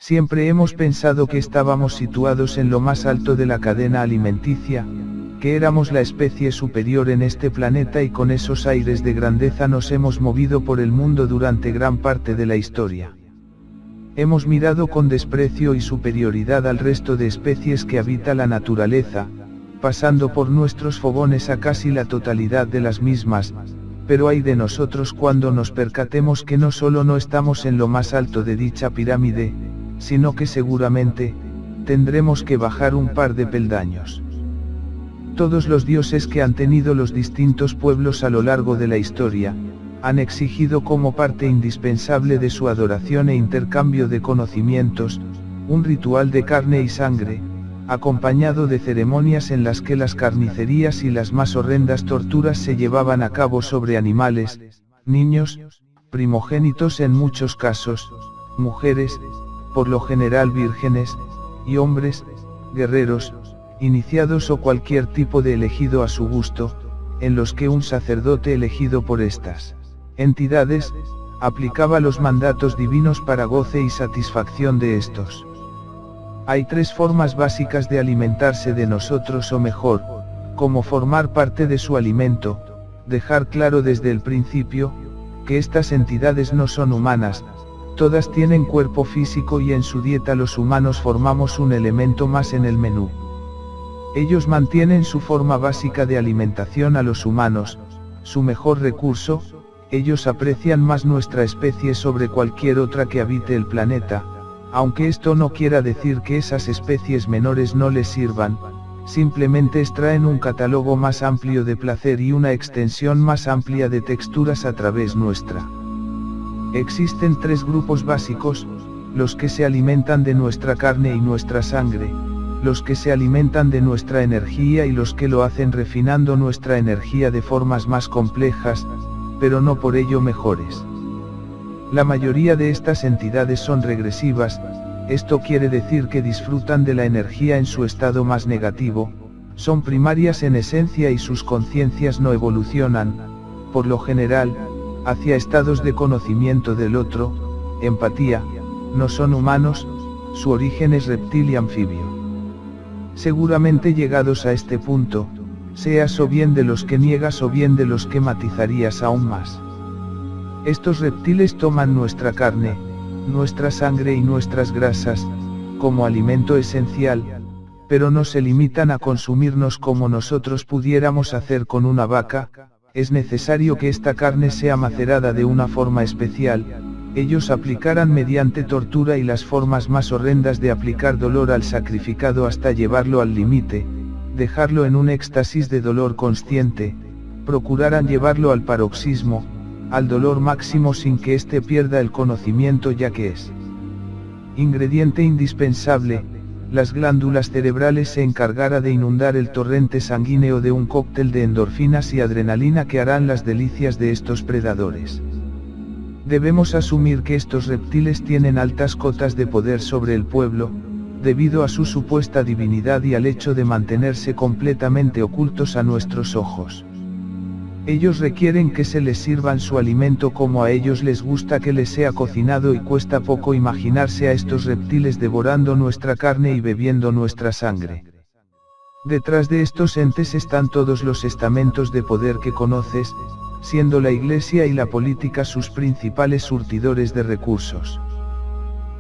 Siempre hemos pensado que estábamos situados en lo más alto de la cadena alimenticia, que éramos la especie superior en este planeta y con esos aires de grandeza nos hemos movido por el mundo durante gran parte de la historia. Hemos mirado con desprecio y superioridad al resto de especies que habita la naturaleza, pasando por nuestros fogones a casi la totalidad de las mismas, pero ay de nosotros cuando nos percatemos que no solo no estamos en lo más alto de dicha pirámide, sino que seguramente, tendremos que bajar un par de peldaños. Todos los dioses que han tenido los distintos pueblos a lo largo de la historia, han exigido como parte indispensable de su adoración e intercambio de conocimientos, un ritual de carne y sangre, acompañado de ceremonias en las que las carnicerías y las más horrendas torturas se llevaban a cabo sobre animales, niños, primogénitos en muchos casos, mujeres, por lo general vírgenes, y hombres, guerreros, iniciados o cualquier tipo de elegido a su gusto, en los que un sacerdote elegido por estas entidades, aplicaba los mandatos divinos para goce y satisfacción de estos. Hay tres formas básicas de alimentarse de nosotros o mejor, como formar parte de su alimento, dejar claro desde el principio, que estas entidades no son humanas, todas tienen cuerpo físico y en su dieta los humanos formamos un elemento más en el menú. Ellos mantienen su forma básica de alimentación a los humanos, su mejor recurso, ellos aprecian más nuestra especie sobre cualquier otra que habite el planeta, aunque esto no quiera decir que esas especies menores no les sirvan, simplemente extraen un catálogo más amplio de placer y una extensión más amplia de texturas a través nuestra. Existen tres grupos básicos, los que se alimentan de nuestra carne y nuestra sangre, los que se alimentan de nuestra energía y los que lo hacen refinando nuestra energía de formas más complejas, pero no por ello mejores. La mayoría de estas entidades son regresivas, esto quiere decir que disfrutan de la energía en su estado más negativo, son primarias en esencia y sus conciencias no evolucionan, por lo general, hacia estados de conocimiento del otro, empatía, no son humanos, su origen es reptil y anfibio. Seguramente llegados a este punto, seas o bien de los que niegas o bien de los que matizarías aún más. Estos reptiles toman nuestra carne, nuestra sangre y nuestras grasas, como alimento esencial, pero no se limitan a consumirnos como nosotros pudiéramos hacer con una vaca. Es necesario que esta carne sea macerada de una forma especial, ellos aplicarán mediante tortura y las formas más horrendas de aplicar dolor al sacrificado hasta llevarlo al límite, dejarlo en un éxtasis de dolor consciente, procurarán llevarlo al paroxismo, al dolor máximo sin que éste pierda el conocimiento ya que es ingrediente indispensable. Las glándulas cerebrales se encargará de inundar el torrente sanguíneo de un cóctel de endorfinas y adrenalina que harán las delicias de estos predadores. Debemos asumir que estos reptiles tienen altas cotas de poder sobre el pueblo, debido a su supuesta divinidad y al hecho de mantenerse completamente ocultos a nuestros ojos. Ellos requieren que se les sirvan su alimento como a ellos les gusta que les sea cocinado y cuesta poco imaginarse a estos reptiles devorando nuestra carne y bebiendo nuestra sangre. Detrás de estos entes están todos los estamentos de poder que conoces, siendo la Iglesia y la política sus principales surtidores de recursos.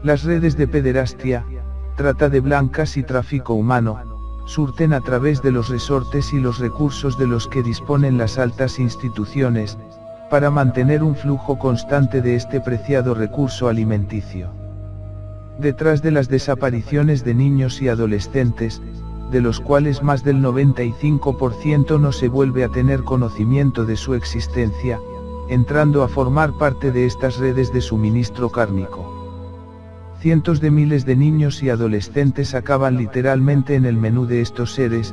Las redes de pederastia, trata de blancas y tráfico humano, surten a través de los resortes y los recursos de los que disponen las altas instituciones, para mantener un flujo constante de este preciado recurso alimenticio. Detrás de las desapariciones de niños y adolescentes, de los cuales más del 95% no se vuelve a tener conocimiento de su existencia, entrando a formar parte de estas redes de suministro cárnico. Cientos de miles de niños y adolescentes acaban literalmente en el menú de estos seres,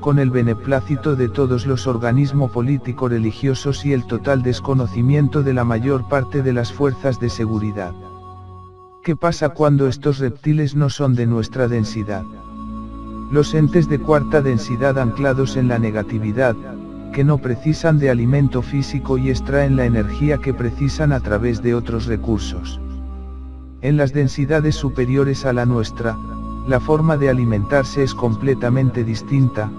con el beneplácito de todos los organismos político-religiosos y el total desconocimiento de la mayor parte de las fuerzas de seguridad. ¿Qué pasa cuando estos reptiles no son de nuestra densidad? Los entes de cuarta densidad anclados en la negatividad, que no precisan de alimento físico y extraen la energía que precisan a través de otros recursos. En las densidades superiores a la nuestra, la forma de alimentarse es completamente distinta.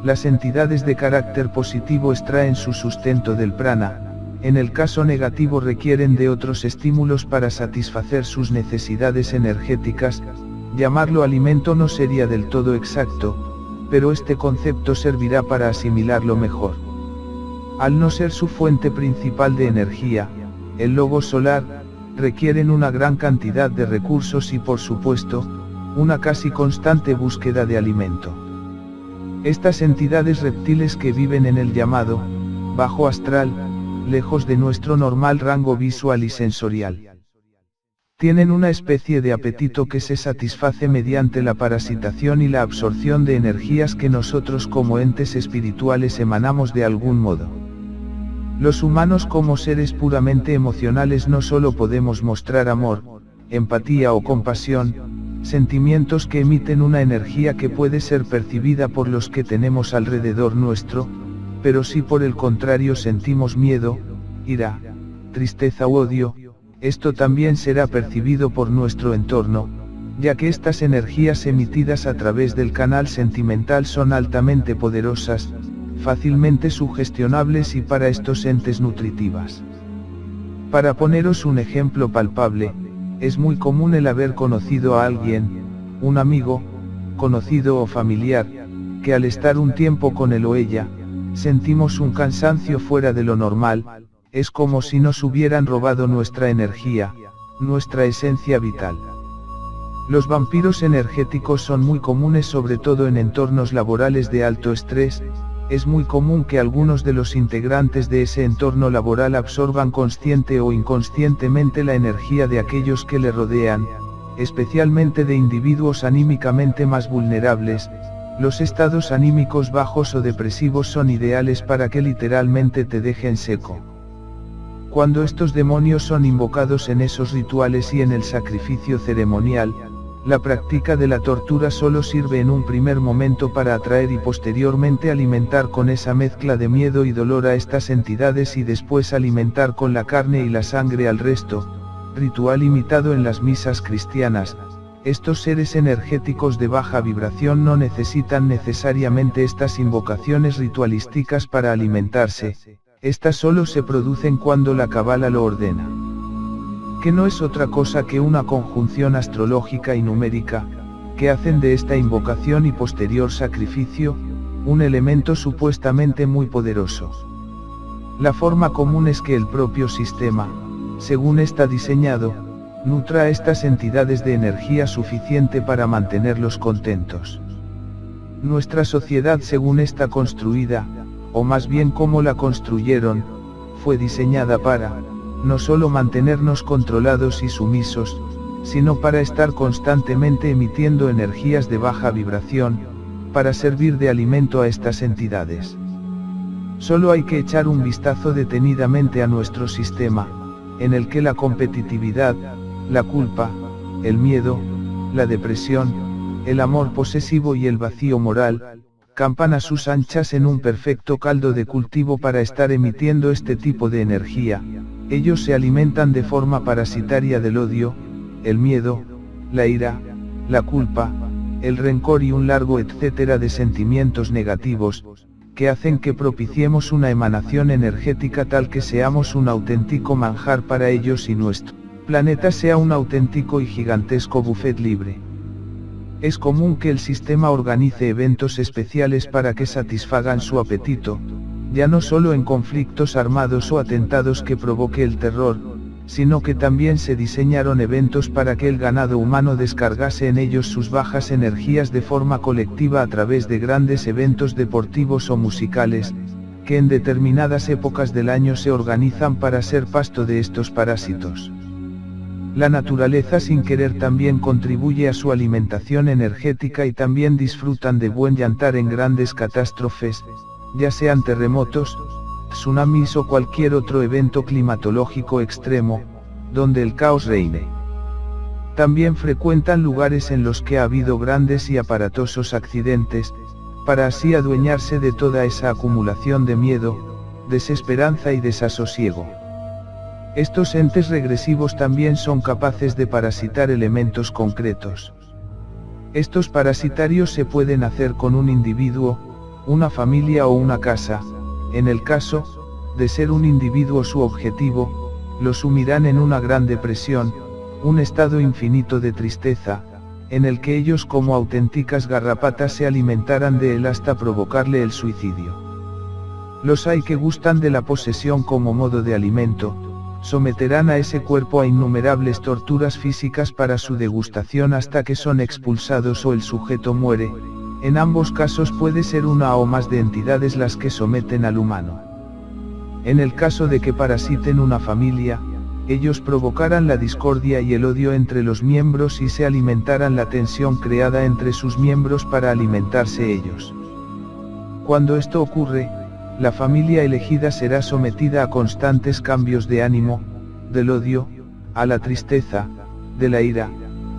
Las entidades de carácter positivo extraen su sustento del prana, en el caso negativo requieren de otros estímulos para satisfacer sus necesidades energéticas. Llamarlo alimento no sería del todo exacto, pero este concepto servirá para asimilarlo mejor. Al no ser su fuente principal de energía, el logos solar, requieren una gran cantidad de recursos y por supuesto, una casi constante búsqueda de alimento. Estas entidades reptiles que viven en el llamado bajo astral, lejos de nuestro normal rango visual y sensorial, tienen una especie de apetito que se satisface mediante la parasitación y la absorción de energías que nosotros como entes espirituales emanamos de algún modo. Los humanos como seres puramente emocionales no solo podemos mostrar amor, empatía o compasión, sentimientos que emiten una energía que puede ser percibida por los que tenemos alrededor nuestro, pero si por el contrario sentimos miedo, ira, tristeza u odio, esto también será percibido por nuestro entorno, ya que estas energías emitidas a través del canal sentimental son altamente poderosas, fácilmente sugestionables y para estos entes nutritivas. Para poneros un ejemplo palpable, es muy común el haber conocido a alguien, un amigo, conocido o familiar, que al estar un tiempo con él o ella, sentimos un cansancio fuera de lo normal, es como si nos hubieran robado nuestra energía, nuestra esencia vital. Los vampiros energéticos son muy comunes sobre todo en entornos laborales de alto estrés. Es muy común que algunos de los integrantes de ese entorno laboral absorban consciente o inconscientemente la energía de aquellos que le rodean, especialmente de individuos anímicamente más vulnerables. Los estados anímicos bajos o depresivos son ideales para que literalmente te dejen seco. Cuando estos demonios son invocados en esos rituales y en el sacrificio ceremonial, la práctica de la tortura solo sirve en un primer momento para atraer y posteriormente alimentar con esa mezcla de miedo y dolor a estas entidades y después alimentar con la carne y la sangre al resto, ritual imitado en las misas cristianas. Estos seres energéticos de baja vibración no necesitan necesariamente estas invocaciones ritualísticas para alimentarse, estas solo se producen cuando la Cábala lo ordena. Que no es otra cosa que una conjunción astrológica y numérica, que hacen de esta invocación y posterior sacrificio, un elemento supuestamente muy poderoso. La forma común es que el propio sistema, según está diseñado, nutra a estas entidades de energía suficiente para mantenerlos contentos. Nuestra sociedad según está construida, o más bien cómo la construyeron, fue diseñada para, no solo mantenernos controlados y sumisos, sino para estar constantemente emitiendo energías de baja vibración, para servir de alimento a estas entidades. Solo hay que echar un vistazo detenidamente a nuestro sistema, en el que la competitividad, la culpa, el miedo, la depresión, el amor posesivo y el vacío moral, campan a sus anchas en un perfecto caldo de cultivo para estar emitiendo este tipo de energía. Ellos se alimentan de forma parasitaria del odio, el miedo, la ira, la culpa, el rencor y un largo etcétera de sentimientos negativos, que hacen que propiciemos una emanación energética tal que seamos un auténtico manjar para ellos y nuestro planeta sea un auténtico y gigantesco buffet libre. Es común que el sistema organice eventos especiales para que satisfagan su apetito, ya no solo en conflictos armados o atentados que provoque el terror, sino que también se diseñaron eventos para que el ganado humano descargase en ellos sus bajas energías de forma colectiva a través de grandes eventos deportivos o musicales, que en determinadas épocas del año se organizan para ser pasto de estos parásitos. La naturaleza sin querer también contribuye a su alimentación energética y también disfrutan de buen llantar en grandes catástrofes, ya sean terremotos, tsunamis o cualquier otro evento climatológico extremo, donde el caos reine. También frecuentan lugares en los que ha habido grandes y aparatosos accidentes, para así adueñarse de toda esa acumulación de miedo, desesperanza y desasosiego. Estos entes regresivos también son capaces de parasitar elementos concretos. Estos parasitarios se pueden hacer con un individuo, una familia o una casa. En el caso de ser un individuo su objetivo, lo sumirán en una gran depresión, un estado infinito de tristeza, en el que ellos como auténticas garrapatas se alimentarán de él hasta provocarle el suicidio. Los hay que gustan de la posesión como modo de alimento, someterán a ese cuerpo a innumerables torturas físicas para su degustación hasta que son expulsados o el sujeto muere. En ambos casos puede ser una o más de entidades las que someten al humano. En el caso de que parasiten una familia, ellos provocarán la discordia y el odio entre los miembros y se alimentarán la tensión creada entre sus miembros para alimentarse ellos. Cuando esto ocurre, la familia elegida será sometida a constantes cambios de ánimo, del odio, a la tristeza, de la ira,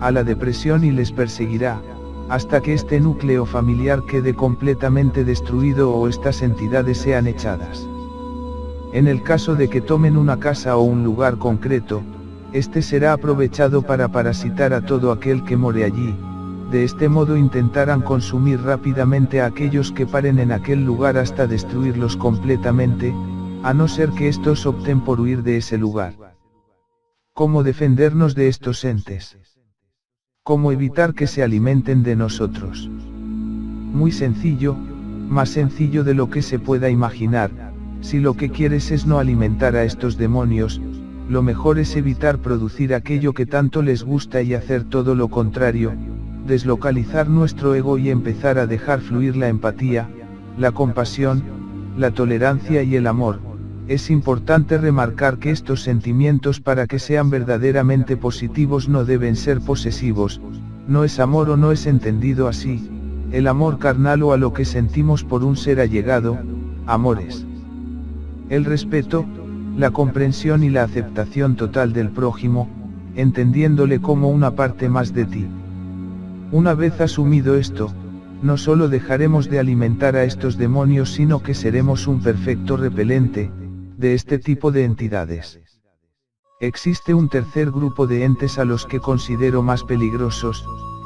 a la depresión y les perseguirá, hasta que este núcleo familiar quede completamente destruido o estas entidades sean echadas. En el caso de que tomen una casa o un lugar concreto, este será aprovechado para parasitar a todo aquel que more allí. De este modo intentarán consumir rápidamente a aquellos que paren en aquel lugar hasta destruirlos completamente, a no ser que estos opten por huir de ese lugar. ¿Cómo defendernos de estos entes? ¿Cómo evitar que se alimenten de nosotros? Muy sencillo, más sencillo de lo que se pueda imaginar. Si lo que quieres es no alimentar a estos demonios, lo mejor es evitar producir aquello que tanto les gusta y hacer todo lo contrario. Deslocalizar nuestro ego y empezar a dejar fluir la empatía, la compasión, la tolerancia y el amor. Es importante remarcar que estos sentimientos para que sean verdaderamente positivos no deben ser posesivos, no es amor o no es entendido así, el amor carnal o a lo que sentimos por un ser allegado, amores. El respeto, la comprensión y la aceptación total del prójimo, entendiéndole como una parte más de ti. Una vez asumido esto, no solo dejaremos de alimentar a estos demonios sino que seremos un perfecto repelente de este tipo de entidades. Existe un tercer grupo de entes a los que considero más peligrosos,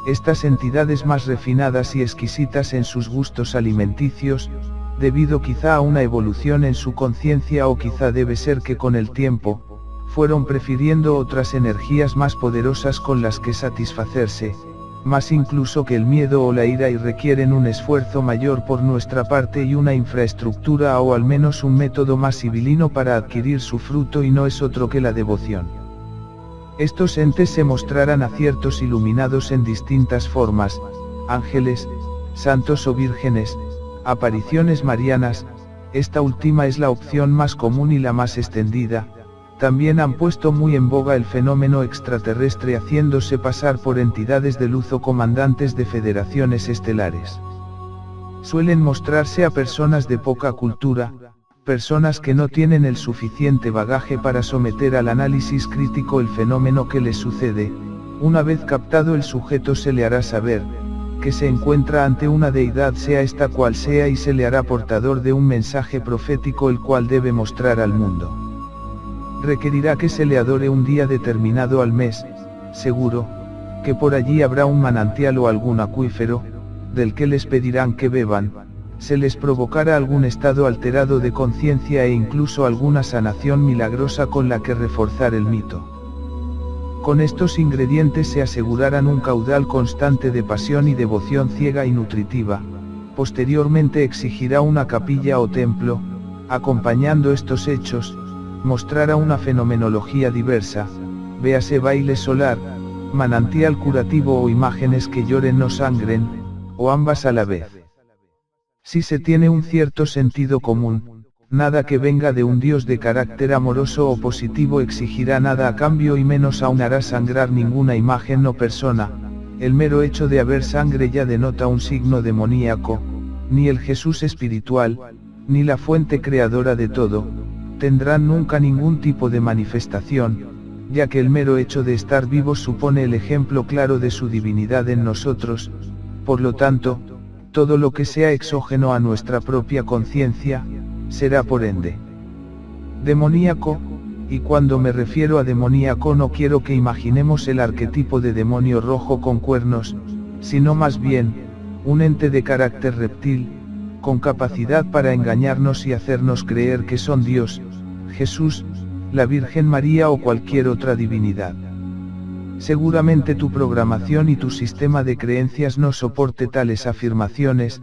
estas entidades más refinadas y exquisitas en sus gustos alimenticios, debido quizá a una evolución en su conciencia o quizá debe ser que con el tiempo, fueron prefiriendo otras energías más poderosas con las que satisfacerse, más incluso que el miedo o la ira y requieren un esfuerzo mayor por nuestra parte y una infraestructura o al menos un método más civilino para adquirir su fruto y no es otro que la devoción. Estos entes se mostrarán a ciertos iluminados en distintas formas, ángeles, santos o vírgenes, apariciones marianas, esta última es la opción más común y la más extendida. También han puesto muy en boga el fenómeno extraterrestre haciéndose pasar por entidades de luz o comandantes de federaciones estelares. Suelen mostrarse a personas de poca cultura, personas que no tienen el suficiente bagaje para someter al análisis crítico el fenómeno que les sucede. Una vez captado el sujeto se le hará saber que se encuentra ante una deidad sea esta cual sea y se le hará portador de un mensaje profético el cual debe mostrar al mundo. Requerirá que se le adore un día determinado al mes, seguro, que por allí habrá un manantial o algún acuífero, del que les pedirán que beban, se les provocará algún estado alterado de conciencia e incluso alguna sanación milagrosa con la que reforzar el mito. Con estos ingredientes se asegurarán un caudal constante de pasión y devoción ciega y nutritiva, posteriormente exigirá una capilla o templo, acompañando estos hechos, mostrará una fenomenología diversa, véase baile solar, manantial curativo o imágenes que lloren no sangren, o ambas a la vez. Si se tiene un cierto sentido común, nada que venga de un Dios de carácter amoroso o positivo exigirá nada a cambio y menos aún hará sangrar ninguna imagen o persona, el mero hecho de haber sangre ya denota un signo demoníaco, ni el Jesús espiritual, ni la fuente creadora de todo, tendrán nunca ningún tipo de manifestación, ya que el mero hecho de estar vivos supone el ejemplo claro de su divinidad en nosotros, por lo tanto, todo lo que sea exógeno a nuestra propia conciencia, será por ende demoníaco, y cuando me refiero a demoníaco no quiero que imaginemos el arquetipo de demonio rojo con cuernos, sino más bien, un ente de carácter reptil, con capacidad para engañarnos y hacernos creer que son Dios, Jesús, la Virgen María o cualquier otra divinidad. Seguramente tu programación y tu sistema de creencias no soporte tales afirmaciones,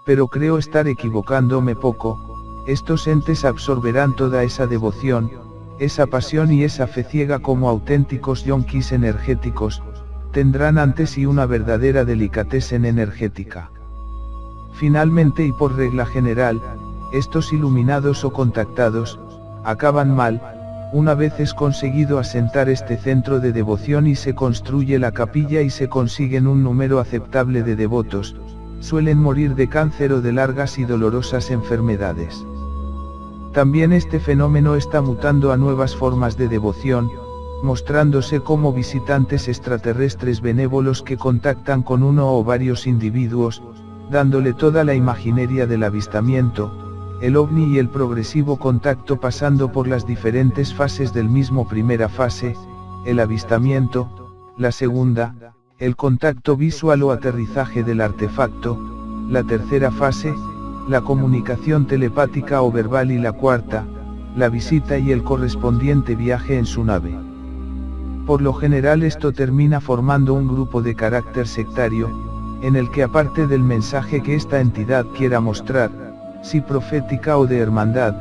pero creo estar equivocándome poco. Estos entes absorberán toda esa devoción, esa pasión y esa fe ciega como auténticos yonkis energéticos, tendrán ante sí una verdadera delicatessen energética. Finalmente y por regla general, estos iluminados o contactados, acaban mal, una vez es conseguido asentar este centro de devoción y se construye la capilla y se consiguen un número aceptable de devotos, suelen morir de cáncer o de largas y dolorosas enfermedades. También este fenómeno está mutando a nuevas formas de devoción, mostrándose como visitantes extraterrestres benévolos que contactan con uno o varios individuos, dándole toda la imaginería del avistamiento, el ovni y el progresivo contacto pasando por las diferentes fases del mismo. Primera fase, el avistamiento; la segunda, el contacto visual o aterrizaje del artefacto; la tercera fase, la comunicación telepática o verbal; y la cuarta, la visita y el correspondiente viaje en su nave. Por lo general esto termina formando un grupo de carácter sectario, en el que aparte del mensaje que esta entidad quiera mostrar, si profética o de hermandad,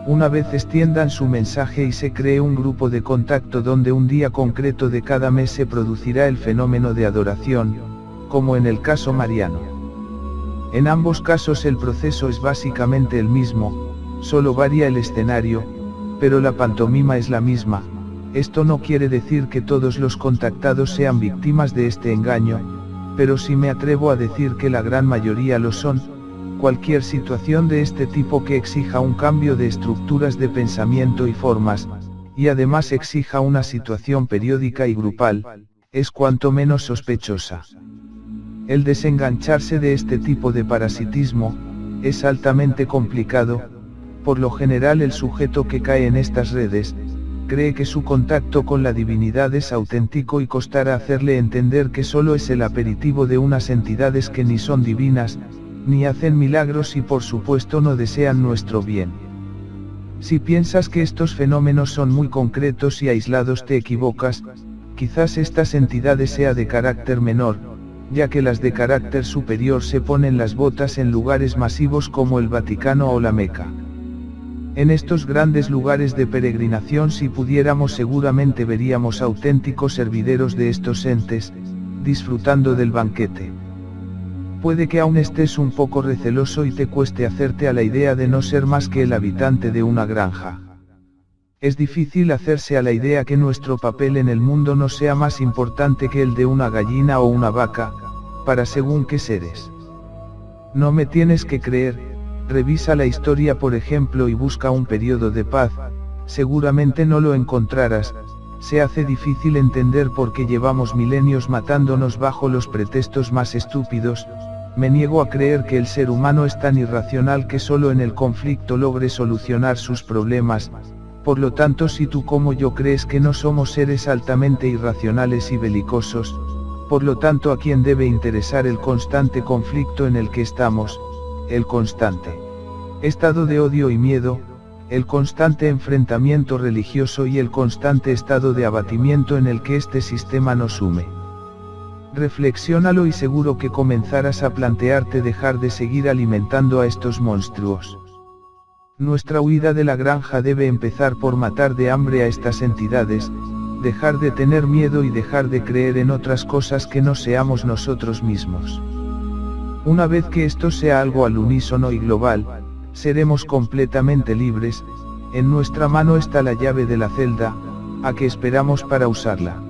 una vez extiendan su mensaje y se cree un grupo de contacto donde un día concreto de cada mes se producirá el fenómeno de adoración, como en el caso mariano. En ambos casos el proceso es básicamente el mismo, solo varía el escenario, pero la pantomima es la misma. Esto no quiere decir que todos los contactados sean víctimas de este engaño, pero sí me atrevo a decir que la gran mayoría lo son. Cualquier situación de este tipo que exija un cambio de estructuras de pensamiento y formas, y además exija una situación periódica y grupal, es cuanto menos sospechosa. El desengancharse de este tipo de parasitismo es altamente complicado. Por lo general el sujeto que cae en estas redes cree que su contacto con la divinidad es auténtico y costará hacerle entender que solo es el aperitivo de unas entidades que ni son divinas, ni hacen milagros y por supuesto no desean nuestro bien. Si piensas que estos fenómenos son muy concretos y aislados te equivocas, quizás estas entidades sean de carácter menor, ya que las de carácter superior se ponen las botas en lugares masivos como el Vaticano o la Meca. En estos grandes lugares de peregrinación si pudiéramos seguramente veríamos auténticos hervideros de estos entes, disfrutando del banquete. Puede que aún estés un poco receloso y te cueste hacerte a la idea de no ser más que el habitante de una granja. Es difícil hacerse a la idea que nuestro papel en el mundo no sea más importante que el de una gallina o una vaca, para según qué seres. No me tienes que creer, revisa la historia por ejemplo y busca un periodo de paz, seguramente no lo encontrarás. Se hace difícil entender por qué llevamos milenios matándonos bajo los pretextos más estúpidos. Me niego a creer que el ser humano es tan irracional que solo en el conflicto logre solucionar sus problemas. Por lo tanto, si tú como yo crees que no somos seres altamente irracionales y belicosos, por lo tanto a quién debe interesar el constante conflicto en el que estamos, el constante estado de odio y miedo, el constante enfrentamiento religioso y el constante estado de abatimiento en el que este sistema nos sume. Reflexiónalo y seguro que comenzarás a plantearte dejar de seguir alimentando a estos monstruos. Nuestra huida de la granja debe empezar por matar de hambre a estas entidades, dejar de tener miedo y dejar de creer en otras cosas que no seamos nosotros mismos. Una vez que esto sea algo al unísono y global, seremos completamente libres. En nuestra mano está la llave de la celda, ¿a qué esperamos para usarla?